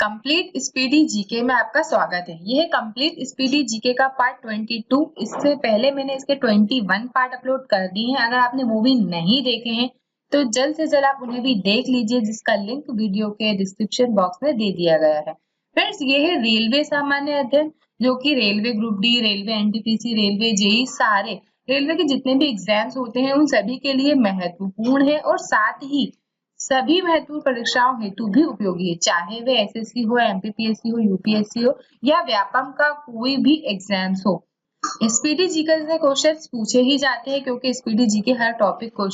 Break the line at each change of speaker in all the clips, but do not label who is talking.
Complete speedy GK में आपका स्वागत है। यह है कंप्लीट स्पीडी जीके का पार्ट 22। इससे पहले मैंने इसके 21 पार्ट अपलोड कर दिए हैं। अगर आपने वो भी नहीं देखे हैं तो जल्द से जल्द आप उन्हें भी देख लीजिए, जिसका लिंक वीडियो के डिस्क्रिप्शन बॉक्स में दे दिया गया है। फ्रेंड्स, ये है रेलवे सामान्य अध्ययन, जो कि railway group D, railway NTPC, railway JE, सारे रेलवे के जितने भी एग्जाम्स होते हैं उन सभी के लिए महत्वपूर्ण है और साथ ही सभी महत्वपूर्ण परीक्षाओं हेतु भी उपयोगी है, चाहे वे एसएससी हो, एमपीपीएससी हो, यूपीएससी हो या व्यापम का कोई भी एग्जाम्स हो। स्पीडी जीके से क्वेश्चंस पूछे ही जाते हैं, क्योंकि स्पीडी जीके हर टॉपिक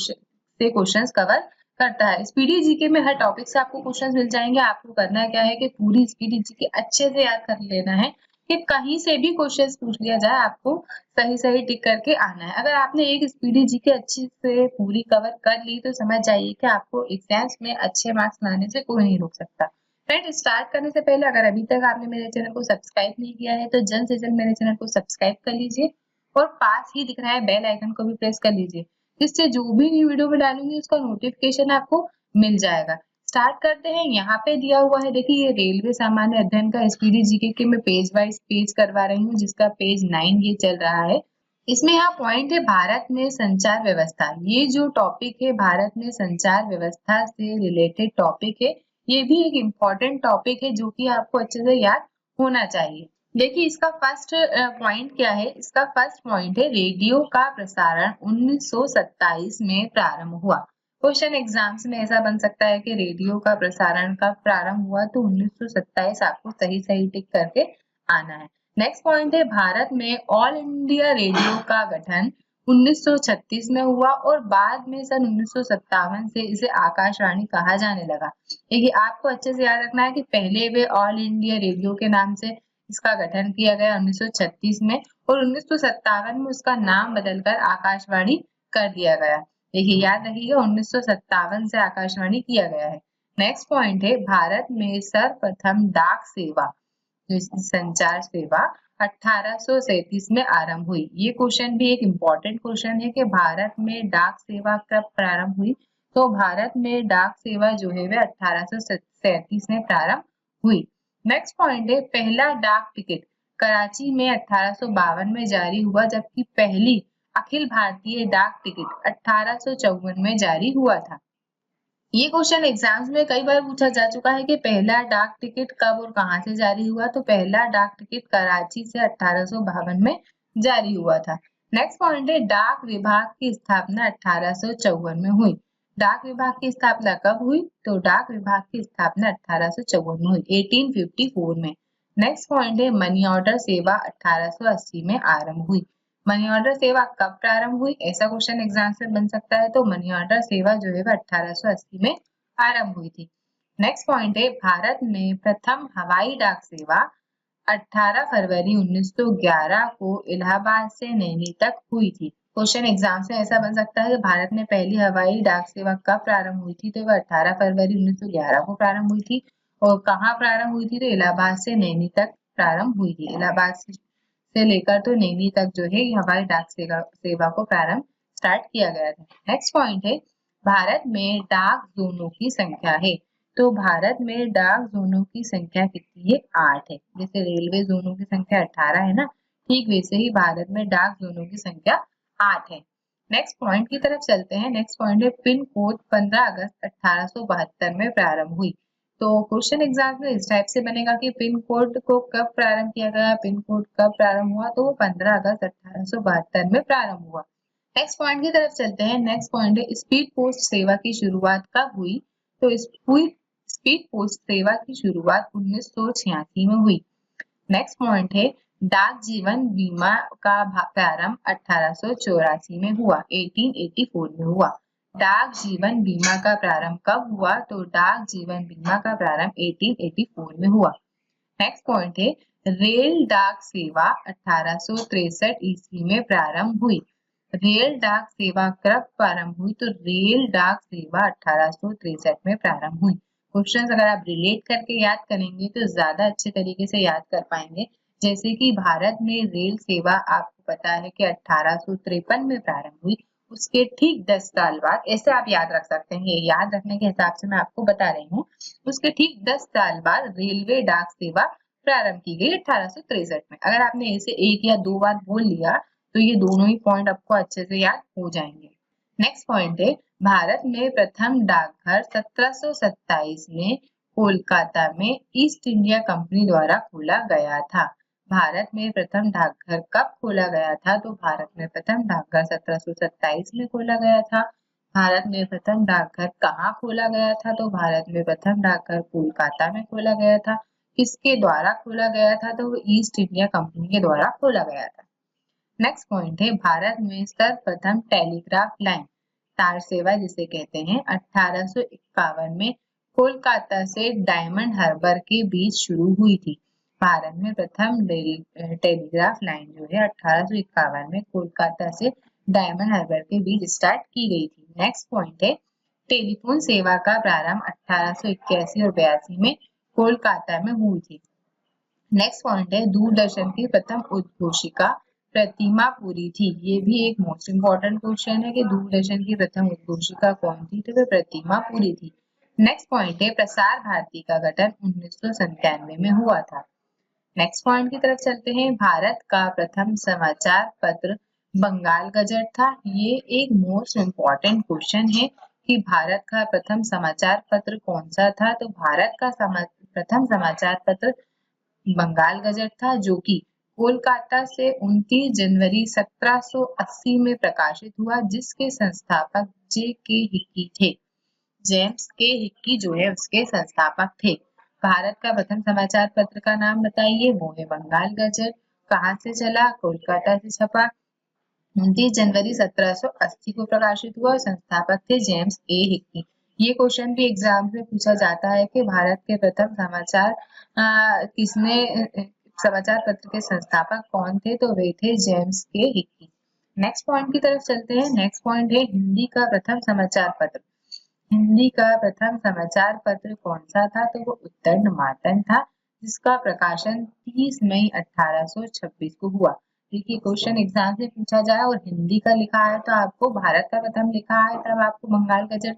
से क्वेश्चंस कवर करता है। स्पीडी जीके में हर टॉपिक से आपको क्वेश्चंस मिल जाएंगे। आपको करना क्या है कि पूरी स्पीडी जीके अच्छे से याद कर लेना है कि कहीं से भी क्वेश्चंस पूछ लिया जाए आपको सही सही टिक करके आना है। अगर आपने एक स्पीडी जीके अच्छी से पूरी कवर कर ली तो समझ जाइए कि आपको एग्जाम्स में अच्छे मार्क्स लाने से कोई नहीं रोक सकता। फ्रेंड, स्टार्ट करने से पहले अगर अभी तक आपने मेरे चैनल को सब्सक्राइब नहीं किया है तो जल्द से जल्द मेरे चैनल को सब्सक्राइब कर लीजिए और पास ही दिख रहा है बेल आइकन को भी प्रेस कर लीजिए, जिससे जो भी न्यू वीडियो में डालूंगी उसका नोटिफिकेशन आपको मिल जाएगा। स्टार्ट करते हैं। यहाँ पे दिया हुआ है, देखिए ये रेलवे सामान्य अध्ययन का स्पीडी जीके के मैं पेज वाइज पेज करवा रही हूँ, जिसका पेज 9 ये चल रहा है। इसमें यहाँ पॉइंट है भारत में संचार व्यवस्था। ये जो टॉपिक है भारत में संचार व्यवस्था से रिलेटेड टॉपिक है। ये भी एक इम्पोर्टेंट टॉपिक है जो कि आपको अच्छे से याद होना चाहिए। देखिए इसका फर्स्ट पॉइंट क्या है। इसका फर्स्ट पॉइंट है रेडियो का प्रसारण 1927 में प्रारंभ हुआ। क्वेश्चन एग्जाम्स में ऐसा बन सकता है कि रेडियो का प्रसारण कब प्रारंभ हुआ, तो 1927 आपको सही सही टिक करके आना है। नेक्स्ट पॉइंट है भारत में ऑल इंडिया रेडियो का गठन 1936 में हुआ और बाद में सन 1957 से इसे आकाशवाणी कहा जाने लगा। देखिए आपको अच्छे से याद रखना है कि पहले वे ऑल इंडिया रेडियो के नाम से इसका गठन किया गया 1936 में और 1957 में उसका नाम बदलकर आकाशवाणी कर दिया गया। देखिए याद रखिएगा 1957 से आकाशवाणी किया गया है। नेक्स्ट पॉइंट है भारत में सर्वप्रथम डाक सेवा, संचार सेवा 1837 में आरंभ हुई। ये क्वेश्चन भी एक इम्पोर्टेंट क्वेश्चन है कि भारत में डाक सेवा कब प्रारंभ हुई, तो भारत में डाक सेवा जो है वह 1837 में प्रारंभ हुई। नेक्स्ट पॉइंट है पहला डाक टिकट कराची में 1852 में जारी हुआ, जबकि पहली अखिल भारतीय डाक टिकट 1854 में जारी हुआ था। ये क्वेश्चन एग्जाम्स में कई बार पूछा जा चुका है कि पहला डाक टिकट कब और कहां से जारी हुआ, तो पहला डाक टिकट कराची से 1852 में जारी हुआ था। नेक्स्ट पॉइंट है डाक विभाग की स्थापना 1854 में हुई। डाक विभाग की स्थापना कब हुई, तो डाक विभाग की स्थापना 1854 में हुई, 1854 में। नेक्स्ट पॉइंट है मनी ऑर्डर सेवा 1880 में आरंभ हुई। मनी ऑर्डर सेवा कब प्रारंभ हुई, ऐसा क्वेश्चन एग्जाम में बन सकता है, तो मनी ऑर्डर सेवा जो है वह 1880 में आरंभ हुई थी। नेक्स्ट पॉइंट है भारत में प्रथम हवाई डाक सेवा 18 फरवरी 1911 को इलाहाबाद से नैनी तक हुई थी। क्वेश्चन एग्जाम से ऐसा बन सकता है कि भारत में पहली हवाई डाक सेवा कब प्रारंभ हुई थी, तो वह 18 फरवरी 1911 को प्रारंभ हुई थी और कहाँ प्रारंभ हुई थी, तो इलाहाबाद से नैनी तक प्रारंभ हुई थी। इलाहाबाद से लेकर तो नैनी तक जो है हवाई डाक सेवा को प्रारंभ स्टार्ट किया गया था। नेक्स्ट पॉइंट है भारत में डाक जोनों की संख्या है, तो भारत में डाक जोनों की संख्या कितनी है, 8 है। जैसे रेलवे जोनों की संख्या 18 है ना, ठीक वैसे ही भारत में डाक जोनों की संख्या 8 है। नेक्स्ट पॉइंट की तरफ चलते हैं। नेक्स्ट पॉइंट है पिन कोड 15 अगस्त 1872 में प्रारंभ हुई। तो क्वेश्चन एग्जाम में इस टाइप से बनेगा कि पिन कोड को कब प्रारंभ किया गया, पिन कोड कब प्रारंभ हुआ, तो वो 15 अगस्त 1872 में प्रारंभ हुआ। नेक्स्ट पॉइंट की तरफ चलते हैं। नेक्स्ट पॉइंट है स्पीड पोस्ट सेवा की शुरुआत कब हुई, तो स्पीड पोस्ट सेवा की शुरुआत 1986 में हुई। नेक्स्ट पॉइंट है डाक जीवन बीमा का प्रारंभ 1884 में हुआ, 1884 में हुआ। डाक जीवन बीमा का प्रारंभ कब हुआ, तो डाक जीवन बीमा का प्रारंभ 1884 में हुआ। नेक्स्ट पॉइंट है रेल डाक सेवा 1863 ईस्वी में प्रारंभ हुई। रेल डाक सेवा कब प्रारंभ हुई, तो रेल डाक सेवा 1863 में प्रारंभ हुई। क्वेश्चंस अगर आप रिलेट करके याद करेंगे तो ज्यादा अच्छे तरीके से याद कर पाएंगे। जैसे कि भारत में रेल सेवा आपको पता है कि 1853 में प्रारंभ हुई, उसके ठीक 10 साल बाद, ऐसे आप याद रख सकते हैं, ये याद रखने के हिसाब से मैं आपको बता रही हूँ, उसके ठीक 10 साल बाद रेलवे डाक सेवा प्रारंभ की गई 1863 में। अगर आपने इसे एक या दो बार बोल लिया तो ये दोनों ही पॉइंट आपको अच्छे से याद हो जाएंगे। नेक्स्ट पॉइंट है, भारत में प्रथम डाकघर 1727 में कोलकाता में ईस्ट इंडिया कंपनी द्वारा खोला गया था। भारत में प्रथम डाकघर कब खोला गया था? तो भारत में प्रथम डाकघर 1727 में खोला गया था। भारत में प्रथम डाकघर कहाँ खोला गया था? तो भारत में प्रथम डाकघर कोलकाता में खोला गया था। किसके द्वारा खोला गया था? तो वो ईस्ट इंडिया कंपनी के द्वारा खोला गया था। नेक्स्ट पॉइंट है, भारत में सर्वप्रथम टेलीग्राफ लाइन, तार सेवा जिसे कहते हैं, 1851 में कोलकाता से डायमंड हार्बर के बीच शुरू हुई थी। भारत में प्रथम टेलीग्राफ लाइन जो है 1851 में कोलकाता से डायमंड हार्बर के बीच स्टार्ट की गई थी। नेक्स्ट पॉइंट है, टेलीफोन सेवा का प्रारंभ 1881 और 82 में कोलकाता में हुई थी। नेक्स्ट पॉइंट है, दूरदर्शन की प्रथम उद्घोषिका प्रतिमा पुरी थी। ये भी एक मोस्ट इम्पोर्टेंट क्वेश्चन है कि दूरदर्शन की प्रथम उद्घोषिका कौन थी? तो वह प्रतिमा पुरी थी। नेक्स्ट पॉइंट है, प्रसार भारती का गठन 1997 में हुआ था। नेक्स्ट पॉइंट की तरफ चलते हैं, भारत का प्रथम समाचार पत्र बंगाल गजट था। ये एक मोस्ट इम्पोर्टेंट क्वेश्चन है कि भारत का प्रथम समाचार पत्र कौन सा था? तो भारत का प्रथम समाचार पत्र बंगाल गजट था, जो कि कोलकाता से 29 जनवरी 1780 में प्रकाशित हुआ, जिसके संस्थापक जे के हिक्की थे। जेम्स के हिक्की जो है उसके संस्थापक थे। भारत का प्रथम समाचार पत्र का नाम बताइए? वो है बंगाल गजट। कहाँ से चला? कोलकाता से छपा। 29 जनवरी 1780 को प्रकाशित हुआ और संस्थापक थे जेम्स ए हिक्की। ये क्वेश्चन भी एग्जाम में पूछा जाता है कि भारत के प्रथम समाचार पत्र के संस्थापक कौन थे? तो वे थे जेम्स के हिक्की। नेक्स्ट पॉइंट की तरफ चलते हैं। नेक्स्ट पॉइंट है, हिंदी का प्रथम समाचार पत्र। हिंदी का प्रथम समाचार पत्र कौन सा था? तो वो उत्तर नमातन था, जिसका प्रकाशन 30 मई 1826 को हुआ। देखिए, क्वेश्चन एग्जाम से पूछा जाए और हिंदी का लिखा है तो आपको भारत का प्रथम लिखा है तब आपको बंगाल गजट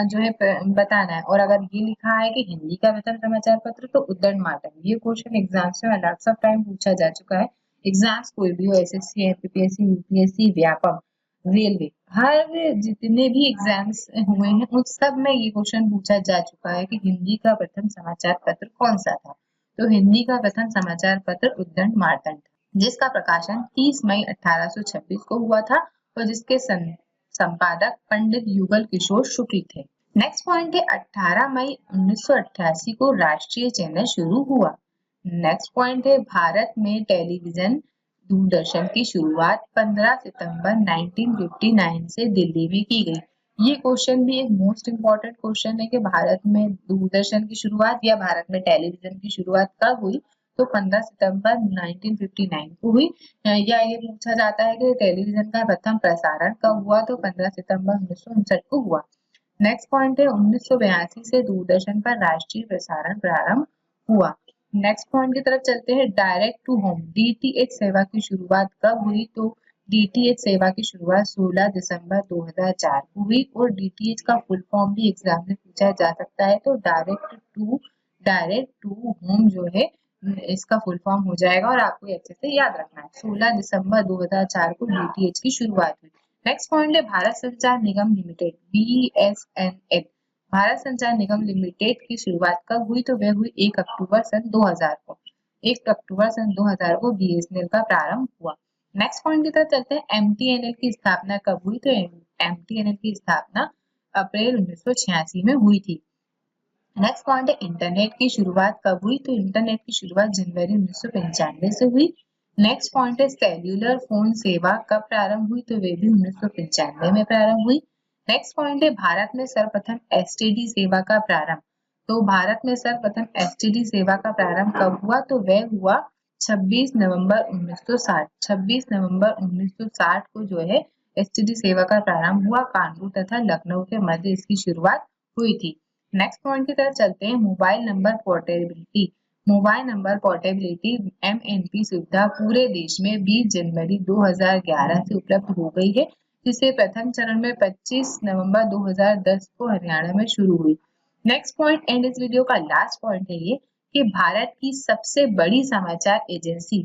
जो है बताना है, और अगर ये लिखा है कि हिंदी का प्रथम समाचार पत्र तो उद्दंड मार्टन। ये क्वेश्चन एग्जाम्स में लॉट्स ऑफ टाइम पूछा जा चुका है। एग्जाम्स कोई भी हो, SSC, MPPSC, UPSC, Vyapam, railway, हर जितने भी एग्जाम्स हुए हैं उन सब में ये क्वेश्चन पूछा जा चुका है कि हिंदी का प्रथम समाचार पत्र कौन सा था? तो हिंदी का प्रथम समाचार पत्र उद्दंड मार्तंड था, जिसका प्रकाशन 30 मई 1826 को हुआ था और जिसके संपादक पंडित युगल किशोर शुक्ल थे। नेक्स्ट पॉइंट है, 18 मई 1988 को राष्ट्रीय चैनल शुरू हुआ। नेक्स्ट पॉइंट है, भारत में टेलीविजन दूरदर्शन की शुरुआत 15 सितंबर 1959 से दिल्ली में की गई। ये क्वेश्चन भी एक मोस्ट इम्पोर्टेंट क्वेश्चन है कि भारत में दूरदर्शन की शुरुआत या भारत में टेलीविजन की शुरुआत कब हुई? तो 15 सितंबर 1959 को हुई। या ये पूछा जाता है कि टेलीविजन का प्रथम प्रसारण कब हुआ? तो 15 सितंबर 1959 को हुआ। नेक्स्ट पॉइंट है, 1982 से दूरदर्शन पर राष्ट्रीय प्रसारण प्रारंभ हुआ। नेक्स्ट पॉइंट की तरफ चलते हैं, डायरेक्ट टू होम डीटीएच सेवा की शुरुआत कब हुई? तो डीटीएच सेवा की शुरुआत 16 दिसंबर 2004 को हुई और डीटीएच का फुल फॉर्म भी एग्जाम में पूछा जा सकता है, तो डायरेक्ट टू होम जो है इसका फुल फॉर्म हो जाएगा और आपको अच्छे से याद रखना है। 16 दिसंबर 2004 को डीटीएच की शुरुआत हुई। नेक्स्ट पॉइंट है, भारत संचार निगम लिमिटेड बीएसएनएल। भारत संचार निगम लिमिटेड की शुरुआत कब हुई? तो वह हुई 1 अक्टूबर सन 2000 को। 1 अक्टूबर सन 2000 को बीएसएनएल का प्रारंभ हुआ। नेक्स्ट पॉइंट की तरफ चलते हैं, एमटीएनएल की स्थापना कब हुई? तो एमटीएनएल की स्थापना अप्रैल 1986 में हुई थी। नेक्स्ट पॉइंट है, इंटरनेट की शुरुआत कब हुई? तो इंटरनेट की शुरुआत जनवरी 1995 से हुई। नेक्स्ट पॉइंट है, सेल्यूलर फोन सेवा कब प्रारंभ हुई? तो वे भी 1995 में प्रारंभ हुई। नेक्स्ट पॉइंट है, भारत में सर्वप्रथम एसटीडी सेवा का प्रारंभ। तो भारत में सर्वप्रथम एसटीडी सेवा का प्रारंभ कब हुआ? तो वह हुआ 26 नवंबर 1960। 26 नवंबर 1960 को जो है एसटीडी सेवा का प्रारंभ हुआ। कानपुर तथा लखनऊ के मध्य इसकी शुरुआत हुई थी। नेक्स्ट पॉइंट की तरफ चलते हैं, mobile number portability. Mobile number portability MNP सुविधा पूरे देश में 20 जनवरी 2011 से उपलब्ध हो गई है, जिसे प्रथम चरण में 25 नवंबर 2010 को हरियाणा में शुरू हुई। नेक्स्ट पॉइंट एंड इस वीडियो का लास्ट पॉइंट है ये कि भारत की सबसे बड़ी समाचार agency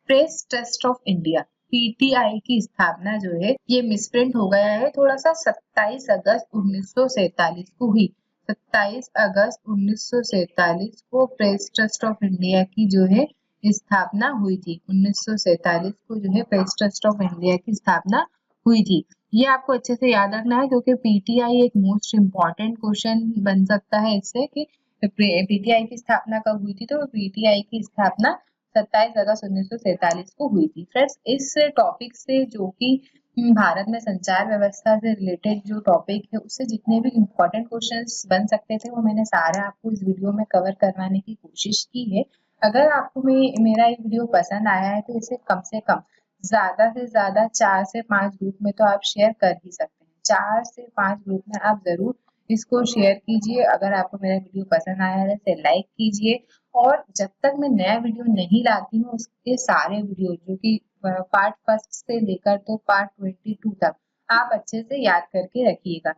press trust of India PTI की स्थापना जो है ये मिसप्रिंट हो गया है थोड़ा सा, 27 अगस्त 1947 को हुई। 27 अगस्त 1947 को प्रेस ट्रस्ट ऑफ इंडिया की जो है स्थापना हुई थी। 1947 को जो है प्रेस ट्रस्ट ऑफ इंडिया की स्थापना हुई थी। ये आपको अच्छे से याद रखना है क्योंकि पीटीआई एक मोस्ट इम्पॉर्टेंट क्वेश्चन बन सकता है इससे कि पीटीआई की स्थापना कब हुई थी। तो पीटीआई की स्थापना 27 अगस्त 1947 को हुई थी। फ्रेंड्स इस टॉपिक से जो कि भारत में संचार व्यवस्था से रिलेटेड जो टॉपिक है उससे जितने भी इम्पोर्टेंट क्वेश्चंस बन सकते थे वो मैंने सारे आपको इस वीडियो में कवर करवाने की कोशिश की है। अगर आपको मेरा ये वीडियो पसंद आया है तो इसे कम से कम ज्यादा से ज्यादा 4 से 5 ग्रुप में तो आप शेयर कर ही सकते हैं। 4 से 5 ग्रुप में आप जरूर इसको शेयर कीजिए। अगर आपको मेरा वीडियो पसंद आया है इसे लाइक कीजिए और जब तक मैं नया वीडियो नहीं लाती हूँ उसके सारे वीडियो जो कि पार्ट फर्स्ट से लेकर तो पार्ट 22 तक आप अच्छे से याद करके रखिएगा।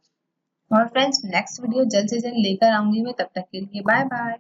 और फ्रेंड्स नेक्स्ट वीडियो जल्द से जल्द लेकर आऊंगी मैं, तब तक के लिए बाय बाय।